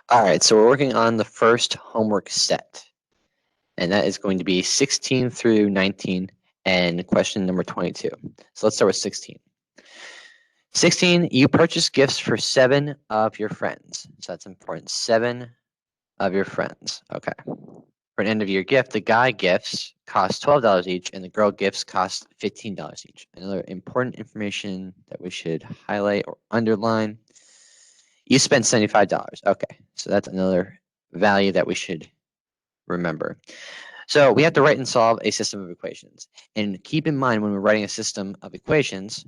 All right, so we're working on the first homework set, and that is going to be 16 through 19 and question number 22. So let's start with 16. 16, you purchase gifts for 7 of your friends. So that's important. 7 of your friends. Okay. For an end of year gift, the guy gifts cost $12 each and the girl gifts cost $15 each. Another important information that we should highlight or underline. You spent $75. Okay, so that's another value that we should remember. So we have to write and solve a system of equations. And keep in mind when we're writing a system of equations,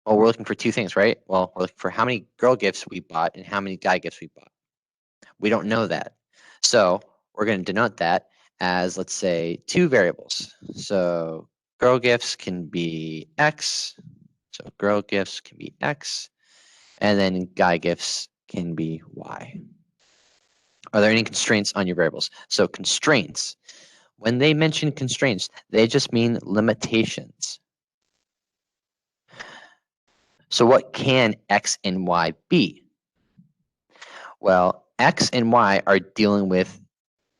well, we're looking for two things, right? Well, we're looking for how many girl gifts we bought and how many guy gifts we bought. We don't know that. So we're going to denote that as, let's say, two variables. So girl gifts can be X. So girl gifts can be X. And then guy gifts can be Y. Are there any constraints on your variables? So constraints. When they mention constraints, they just mean limitations. So what can X and Y be? Well, X and Y are dealing with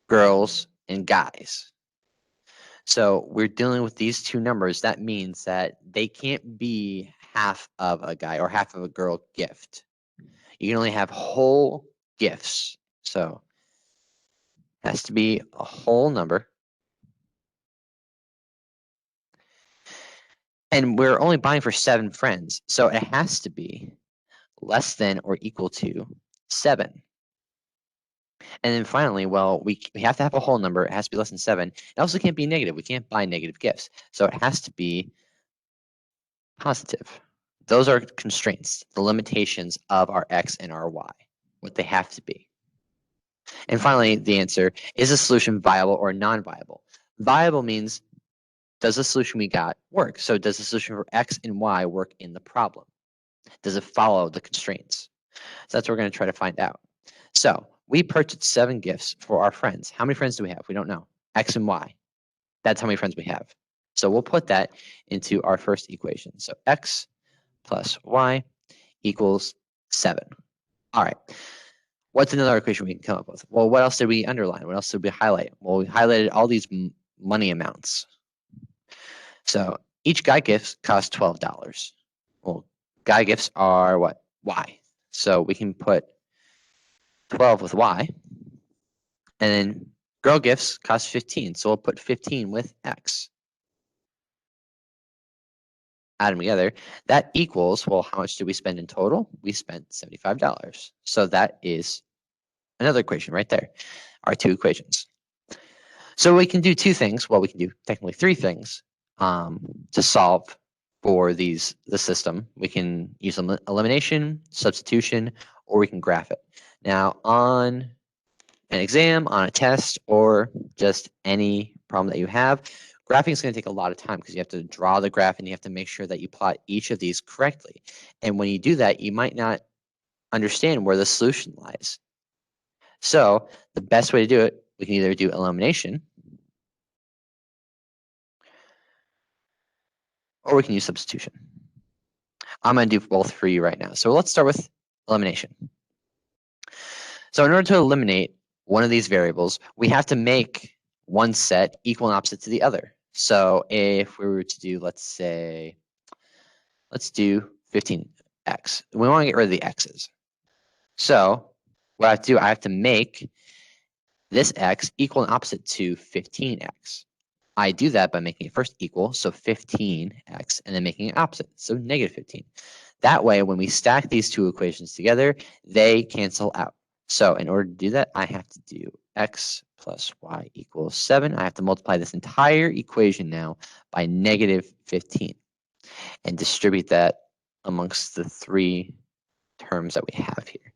girls and guys. So we're dealing with these two numbers. That means that they can't be half of a guy or half of a girl gift. You can only have whole gifts. So it has to be a whole number. And we're only buying for 7 friends. So it has to be less than or equal to 7. And then finally, well, we have to have a whole number. It has to be less than 7. It also can't be negative. We can't buy negative gifts. So it has to be positive. Those are constraints, the limitations of our X and our Y, what they have to be. And finally, the answer, is the solution viable or non-viable? Viable means, does the solution we got work? So does the solution for X and Y work in the problem? Does it follow the constraints? So that's what we're going to try to find out. So we purchased 7 gifts for our friends. How many friends do we have? We don't know. X and Y. That's how many friends we have. So we'll put that into our first equation. So X plus Y equals 7. All right. What's another equation we can come up with? Well, what else did we underline? What else did we highlight? Well, we highlighted all these money amounts. So each guy gift costs $12. Well, guy gifts are what? Y. So we can put 12 with Y. And then girl gifts cost 15. So we'll put 15 with X. Add them together. That equals, well, how much did we spend in total? We spent $75. So that is another equation right there. Our 2 equations. So we can do 2 things. Well, we can do technically 3 things to solve for the system. We can use elimination, substitution, or we can graph it. Now, on an exam, on a test, or just any problem that you have, graphing is going to take a lot of time because you have to draw the graph and you have to make sure that you plot each of these correctly. And when you do that, you might not understand where the solution lies. So the best way to do it, we can either do elimination, or we can use substitution. I'm going to do both for you right now. So let's start with elimination. So in order to eliminate one of these variables, we have to make one set equal and opposite to the other. So if we were to do, let's do 15x. We want to get rid of the x's. So what I have to do, I have to make this x equal and opposite to 15x. I do that by making it first equal, so 15x, and then making it opposite, so negative 15. That way, when we stack these 2 equations together, they cancel out. So in order to do that, I have to do x plus y equals 7. I have to multiply this entire equation now by negative 15 and distribute that amongst the 3 terms that we have here.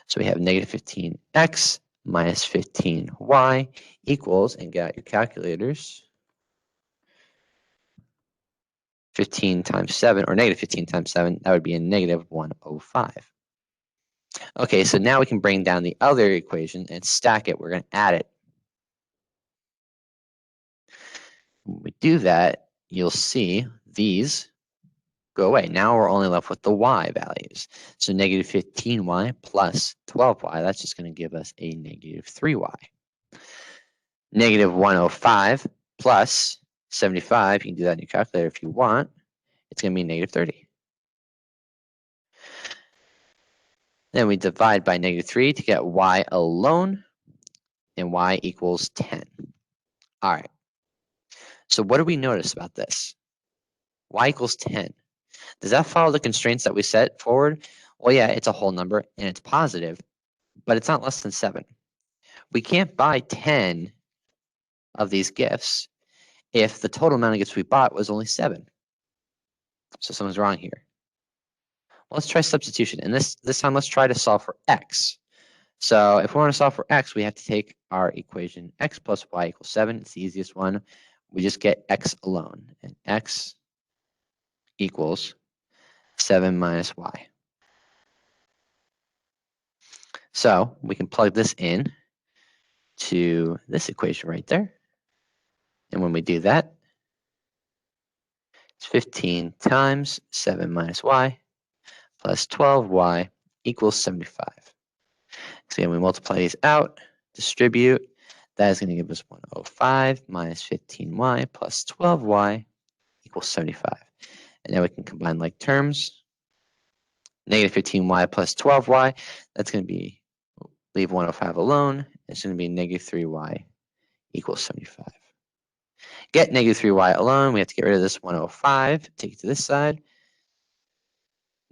So we have negative 15x minus 15y equals, and get out your calculators, 15 times 7, or negative 15 times 7, that would be a negative 105. Okay, so now we can bring down the other equation and stack it. We're going to add it. When we do that, you'll see these go away. Now we're only left with the y values. So negative 15y plus 12y, that's just going to give us a negative 3y. Negative 105 plus 75, you can do that in your calculator if you want, it's going to be negative 30. Then we divide by negative 3 to get y alone, and y equals 10. All right. So what do we notice about this? Y equals 10. Does that follow the constraints that we set forward? Well, yeah, it's a whole number, and it's positive, but it's not less than 7. We can't buy 10 of these gifts if the total amount of gifts we bought was only 7. So something's wrong here. Well, let's try substitution. And this time, let's try to solve for x. So if we want to solve for x, we have to take our equation x plus y equals 7. It's the easiest one. We just get x alone. And x equals 7 minus y. So we can plug this in to this equation right there. And when we do that, it's 15 times 7 minus y plus 12y equals 75. So again, we multiply these out, distribute. That is going to give us 105 minus 15y plus 12y equals 75. And now we can combine like terms. Negative 15y plus 12y, that's going to be, leave 105 alone. It's going to be negative 3y equals 75. Get negative 3y alone, we have to get rid of this 105, take it to this side.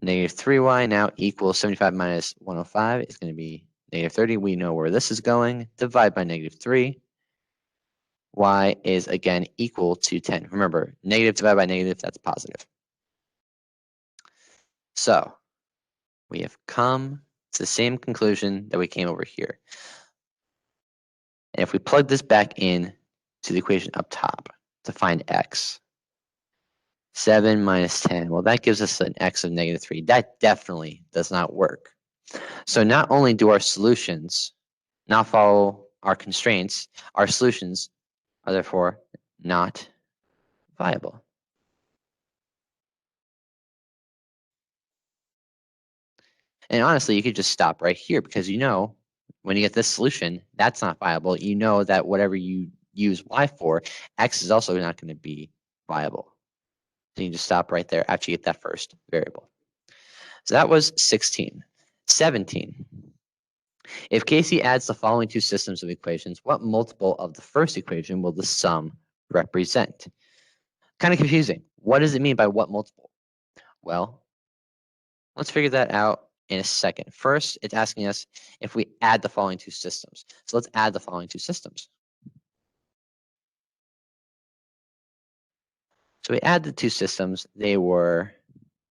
Negative 3y now equals 75 minus 105 is going to be negative 30. We know where this is going. Divide by negative 3. Y is again equal to 10. Remember, negative divided by negative, that's positive. So we have come to the same conclusion that we came over here. And if we plug this back in to the equation up top to find x, 7 minus 10, well, that gives us an x of negative 3. That definitely does not work. So not only do our solutions not follow our constraints, our solutions are therefore not viable. And honestly, you could just stop right here because you know when you get this solution, that's not viable. You know that whatever you use y for, x is also not going to be viable. So you can just stop right there after you get that first variable. So that was 16. 17. If Casey adds the following two systems of equations, what multiple of the first equation will the sum represent? Kind of confusing. What does it mean by what multiple? Well, let's figure that out in a second. First, it's asking us if we add the following two systems. So let's add the following two systems. So we add the two systems. They were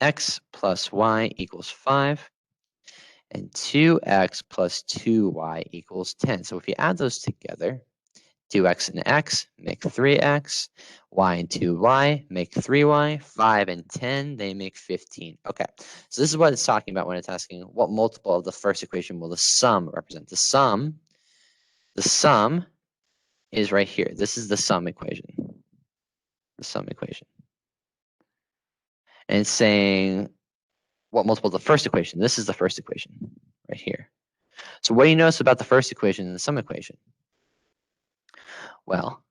x plus y equals 5 and 2x plus 2y equals 10. So if you add those together, 2x and x make 3x, y and 2y make 3y, 5 and 10, they make 15. Okay, so this is what it's talking about when it's asking what multiple of the first equation will the sum represent. The sum is right here. This is the sum equation. The sum equation. And it's saying what multiple of the first equation. This is the first equation right here. So what do you notice about the first equation and the sum equation? Well,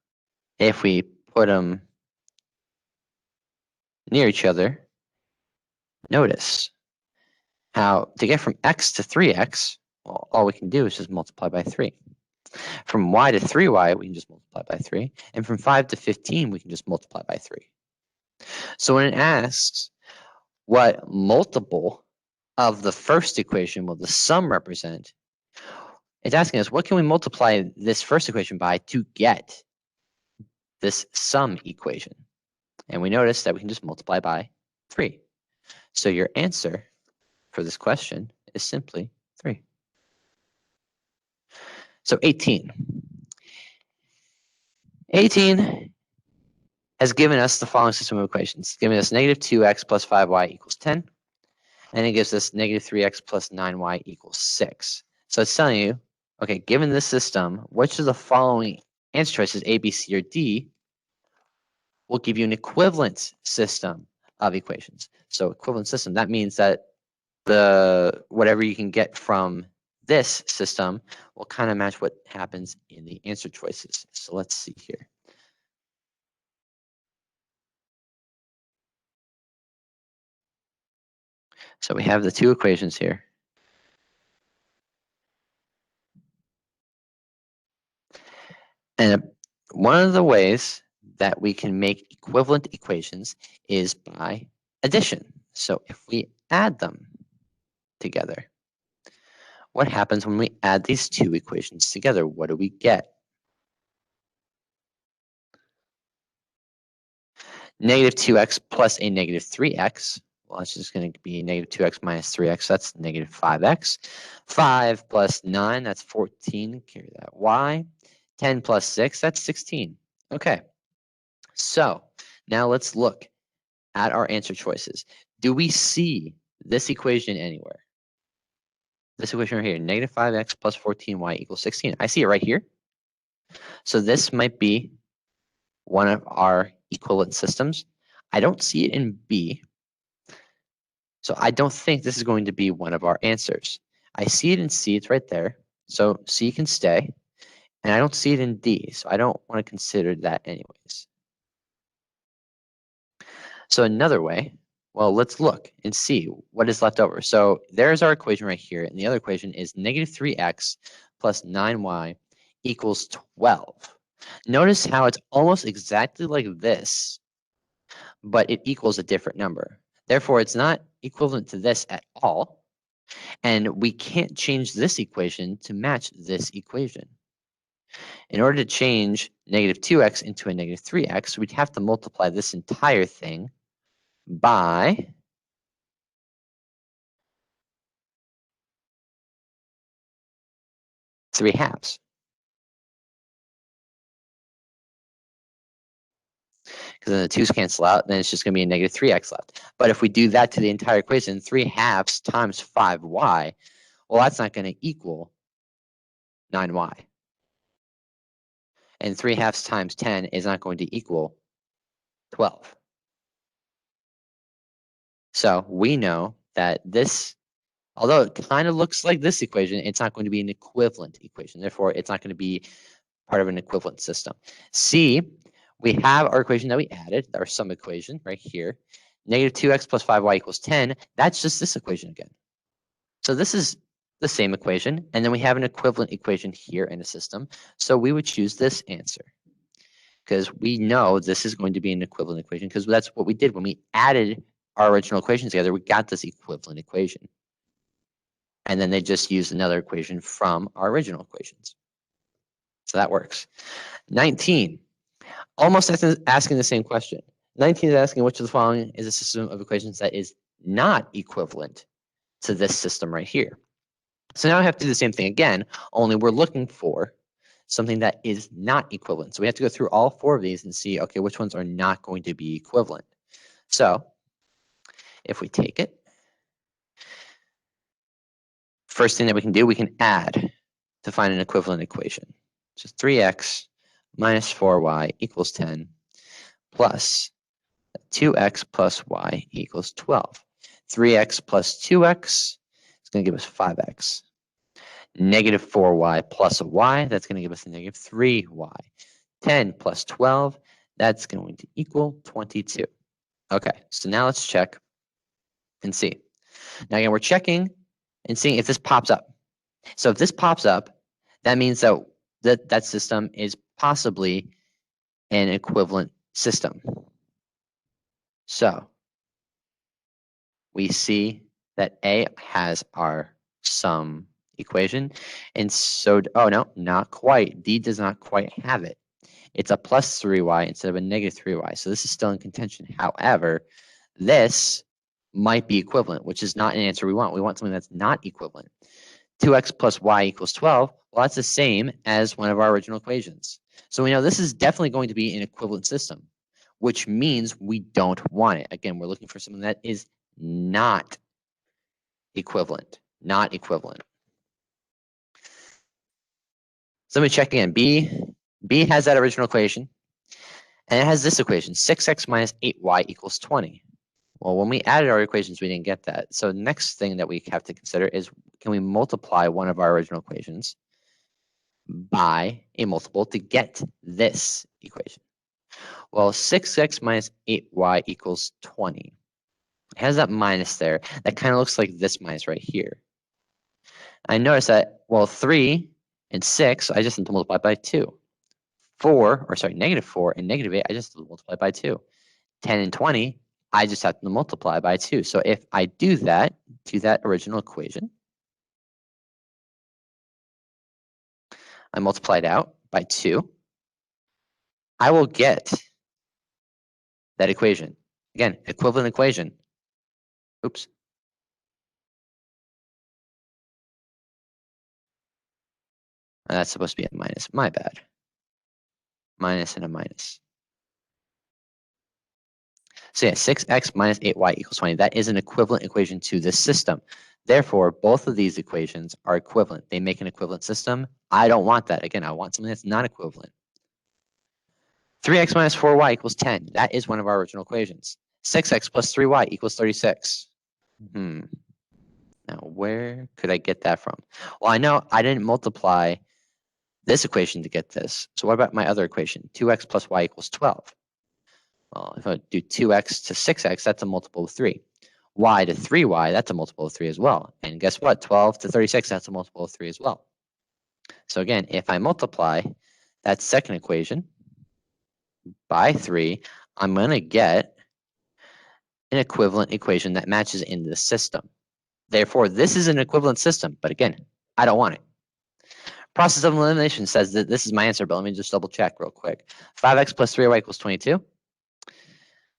if we put them near each other, notice how to get from x to 3x, well, all we can do is just multiply by 3. From y to 3y, we can just multiply by 3. And from 5 to 15, we can just multiply by 3. So when it asks what multiple of the first equation will the sum represent, it's asking us what can we multiply this first equation by to get this sum equation? And we notice that we can just multiply by 3. So your answer for this question is simply 3. So 18. 18 has given us the following system of equations. It's given us negative 2x plus 5y equals 10. And it gives us negative 3x plus 9y equals 6. So it's telling you, okay, given this system, which of the following answer choices, A, B, C, or D, will give you an equivalent system of equations. So equivalent system, that means that the whatever you can get from this system will kind of match what happens in the answer choices. So let's see here. So we have the two equations here. And one of the ways that we can make equivalent equations is by addition. So if we add them together, what happens when we add these two equations together? What do we get? Negative 2x plus a negative 3x. Well, it's just going to be negative 2x minus 3x. That's negative 5x. 5 plus 9, that's 14. Carry that y. 10 plus 6, that's 16. Okay. So now let's look at our answer choices. Do we see this equation anywhere? This equation right here, negative 5x plus 14y equals 16. I see it right here. So this might be one of our equivalent systems. I don't see it in B. So I don't think this is going to be one of our answers. I see it in C, it's right there. So C can stay. And I don't see it in D, so I don't want to consider that anyways. So another way, well, let's look and see what is left over. So there's our equation right here. And the other equation is negative 3x plus 9y equals 12. Notice how it's almost exactly like this, but it equals a different number. Therefore, it's not equivalent to this at all. And we can't change this equation to match this equation. In order to change negative 2x into a negative 3x, we'd have to multiply this entire thing by 3/2. Because then the 2's cancel out, then it's just going to be a negative 3x left. But if we do that to the entire equation, 3/2 times 5y, well, that's not going to equal 9y. And 3/2 times 10 is not going to equal 12. So we know that this, although it kind of looks like this equation, it's not going to be an equivalent equation. Therefore, it's not going to be part of an equivalent system. C, we have our equation that we added, our sum equation right here. Negative 2x plus 5y equals 10. That's just this equation again. So this is the same equation, and then we have an equivalent equation here in a system. So we would choose this answer because we know this is going to be an equivalent equation because that's what we did when we added our original equations together. We got this equivalent equation. And then they just used another equation from our original equations. So that works. 19, almost asking the same question. 19 is asking which of the following is a system of equations that is not equivalent to this system right here. So now I have to do the same thing again, only we're looking for something that is not equivalent. So we have to go through all 4 of these and see, okay, which ones are not going to be equivalent. So if we take it, first thing that we can do, we can add to find an equivalent equation. So 3x minus 4y equals 10 plus 2x plus y equals 12. 3x plus 2x is going to give us 5x. Negative 4y plus a y, that's going to give us a negative 3y. 10 plus 12, that's going to equal 22. Okay, so now let's check and see. Now again, we're checking and seeing if this pops up. So if this pops up, that means that system is possibly an equivalent system. So we see that A has our sum equation, and so, oh no, not quite. D does not quite have it. It's a plus 3y instead of a negative 3y. So this is still in contention. However, this might be equivalent, which is not an answer we want. We want something that's not equivalent. 2x plus y equals 12. Well, that's the same as one of our original equations. So we know this is definitely going to be an equivalent system, which means we don't want it. Again, we're looking for something that is not equivalent, not equivalent. So let me check again. B has that original equation, and it has this equation, 6x minus 8y equals 20. Well, when we added our equations, we didn't get that. So the next thing that we have to consider is, can we multiply one of our original equations by a multiple to get this equation? Well, 6x minus 8y equals 20. It has that minus there. That kind of looks like this minus right here. I notice that, well, 3 and 6, I just have to multiply by 2. 4, or sorry, negative 4 and negative 8, I just have to multiply by 2. 10 and 20, I just have to multiply by 2. So if I do that to that original equation, I multiply it out by 2, I will get that equation. Again, equivalent equation. Oops. That's supposed to be a minus. My bad. Minus and a minus. So yeah, 6x minus 8y equals 20. That is an equivalent equation to this system. Therefore, both of these equations are equivalent. They make an equivalent system. I don't want that. Again, I want something that's not equivalent. 3x minus 4y equals 10. That is one of our original equations. 6x plus 3y equals 36. Now, where could I get that from? Well, I know I didn't multiply this equation to get this. So what about my other equation? 2x plus y equals 12. Well, if I do 2x to 6x, that's a multiple of 3. Y to 3y, that's a multiple of 3 as well. And guess what? 12 to 36, that's a multiple of 3 as well. So again, if I multiply that second equation by 3, I'm going to get an equivalent equation that matches in this system. Therefore, this is an equivalent system. But again, I don't want it. Process of elimination says that this is my answer, but let me just double check real quick. 5x plus 3y equals 22.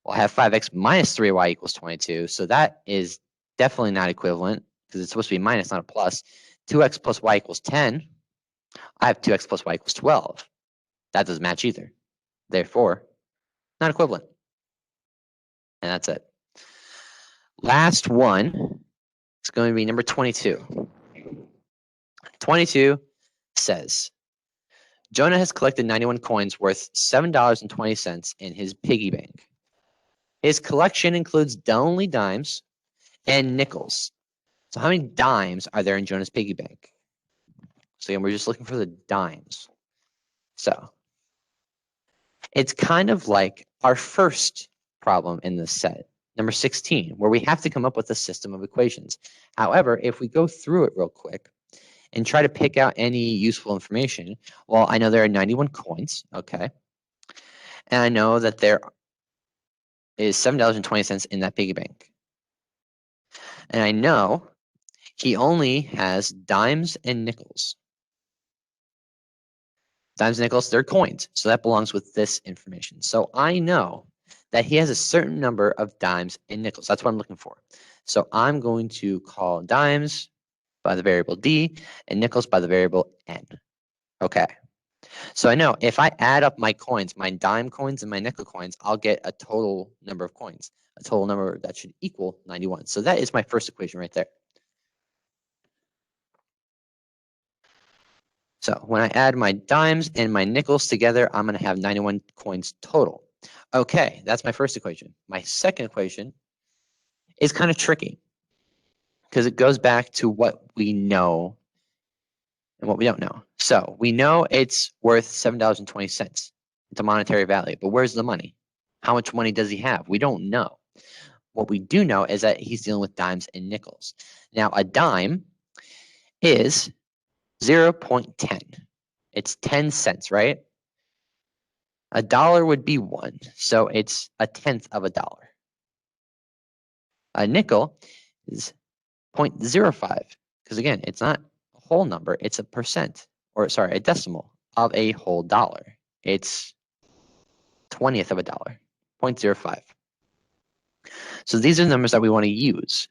We'll have 5x minus 3y equals 22. So that is definitely not equivalent because it's supposed to be minus, not a plus. 2x plus y equals 10. I have 2x plus y equals 12. That doesn't match either. Therefore, not equivalent. And that's it. Last one is going to be number 22. 22 says, Jonah has collected 91 coins worth $7.20 in his piggy bank. His collection includes only dimes and nickels. So how many dimes are there in Jonah's piggy bank? So again, we're just looking for the dimes. So it's kind of like our first problem in this set, number 16, where we have to come up with a system of equations. However, if we go through it real quick and try to pick out any useful information, well, I know there are 91 coins, okay? And I know that there is $7.20 in that piggy bank. And I know he only has dimes and nickels. Dimes and nickels, they're coins. So that belongs with this information. So I know that he has a certain number of dimes and nickels. That's what I'm looking for. So I'm going to call dimes by the variable d and nickels by the variable n. Okay. So I know if I add up my coins, my dime coins and my nickel coins, I'll get a total number of coins, a total number that should equal 91. So that is my first equation right there. So when I add my dimes and my nickels together, I'm going to have 91 coins total. Okay, that's my first equation. My second equation is kind of tricky because it goes back to what we know and what we don't know. So we know it's worth $7.20. It's a monetary value, but where's the money? How much money does he have? We don't know. What we do know is that he's dealing with dimes and nickels. Now, a dime is 0.10. It's 10 cents, right? A dollar would be 1, so it's a tenth of a dollar. A nickel is 0.05, because again, it's not a whole number, it's a percent, or sorry, a decimal of a whole dollar. It's 20th of a dollar, 0.05. So these are the numbers that we want to use,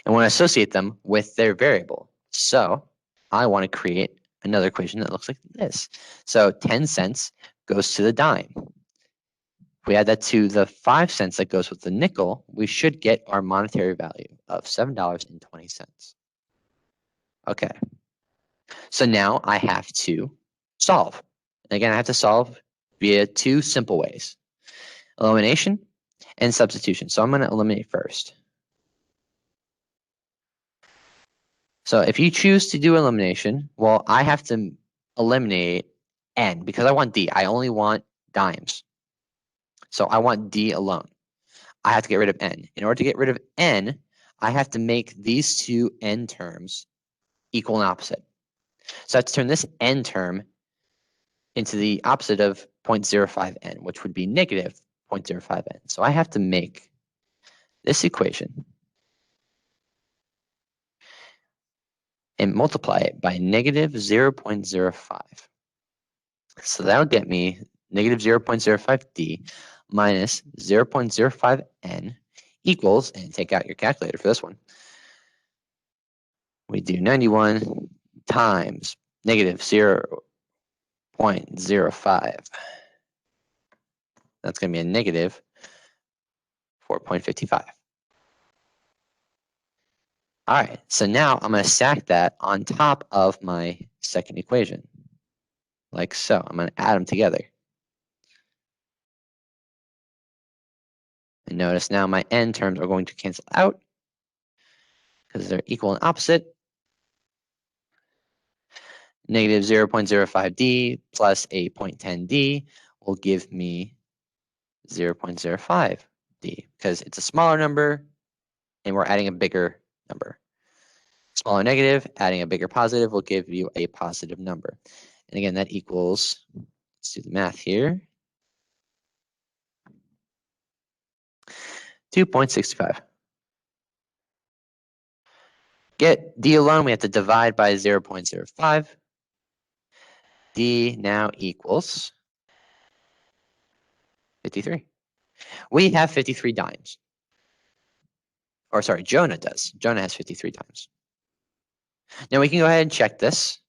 and want to associate them with their variable. So I want to create another equation that looks like this. So 10 cents goes to the dime. If we add that to the 5 cents that goes with the nickel, we should get our monetary value of $7.20. Okay. So now I have to solve. And again, I have to solve via two simple ways. Elimination and substitution. So I'm going to eliminate first. So if you choose to do elimination, well, I have to eliminate n because I want d. I only want dimes. So I want d alone. I have to get rid of n. In order to get rid of n, I have to make these two n terms equal and opposite. So I have to turn this n term into the opposite of 0.05n, which would be negative 0.05n. So I have to make this equation and multiply it by negative 0.05. So that'll get me negative 0.05d minus 0.05n equals, and take out your calculator for this one. We do 91 times negative 0.05. That's going to be a negative 4.55. All right, so now I'm going to stack that on top of my second equation, like so. I'm going to add them together. And notice now my n terms are going to cancel out because they're equal and opposite. Negative 0.05d plus 8.10d will give me 0.05d because it's a smaller number and we're adding a bigger number. Smaller negative, adding a bigger positive will give you a positive number. And again, that equals, let's do the math here, 2.65. Get d alone, we have to divide by 0.05. D now equals 53. We have 53 dimes. Or sorry, Jonah does. Jonah has 53 dimes. Now we can go ahead and check this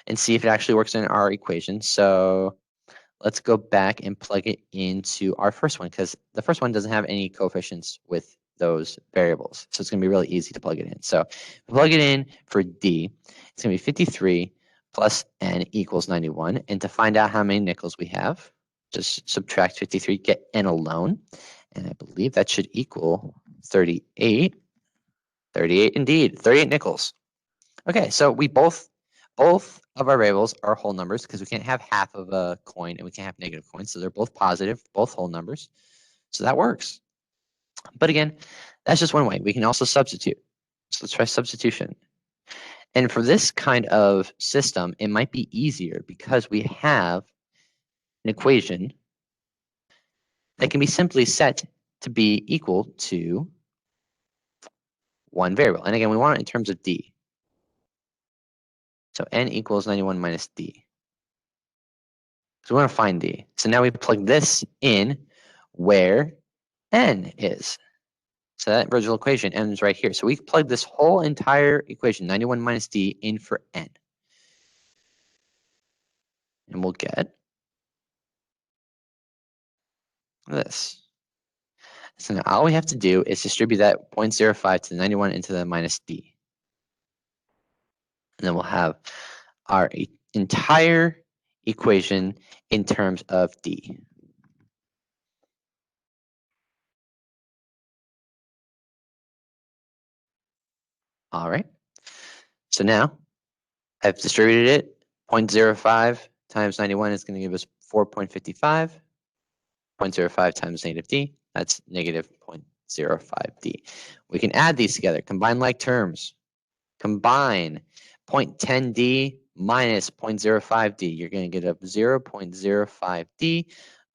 and see if it actually works in our equation. So let's go back and plug it into our first one because the first one doesn't have any coefficients with those variables. So it's going to be really easy to plug it in. So plug it in for D. It's going to be 53 plus n equals 91. And to find out how many nickels we have, just subtract 53, get n alone. And I believe that should equal 38. 38 indeed, 38 nickels. Okay, so we both of our variables are whole numbers because we can't have half of a coin and we can't have negative coins. So they're both positive, both whole numbers. So that works. But again, that's just one way. We can also substitute. So let's try substitution. And for this kind of system, it might be easier because we have an equation that can be simply set to be equal to one variable. And again, we want it in terms of d. So n equals 91 minus d. So we want to find d. So now we plug this in where n is. So that original equation, n is right here. So we plug this whole entire equation, 91 minus d, in for n. And we'll get this. So now all we have to do is distribute that 0.05 to the 91 into the minus d. And then we'll have our entire equation in terms of d. All right. So now I've distributed it. 0.05 times 91 is going to give us 4.55. 0.05 times negative d, that's negative 0.05d. We can add these together, combine like terms. Combine 0.10d minus 0.05d. You're going to get a 0.05d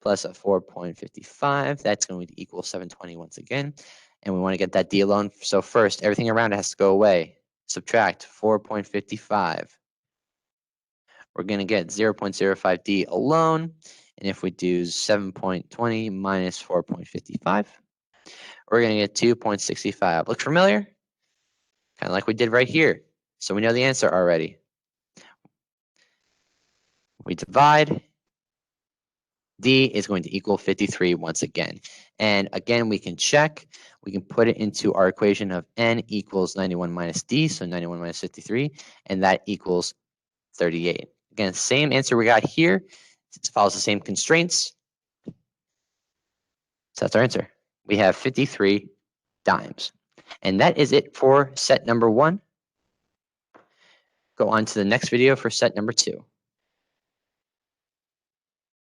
plus a 4.55. That's going to equal 720 once again. And we want to get that d alone. So first, everything around it has to go away. Subtract 4.55. We're going to get 0.05d alone. And if we do 7.20 minus 4.55, we're going to get 2.65. Look familiar? Kind of like we did right here. So we know the answer already. We divide. D is going to equal 53 once again. And again, we can check. We can put it into our equation of n equals 91 minus d, so 91 minus 53, and that equals 38. Again, same answer we got here. It follows the same constraints. So that's our answer. We have 53 dimes. And that is it for set number 1. Go on to the next video for set number 2.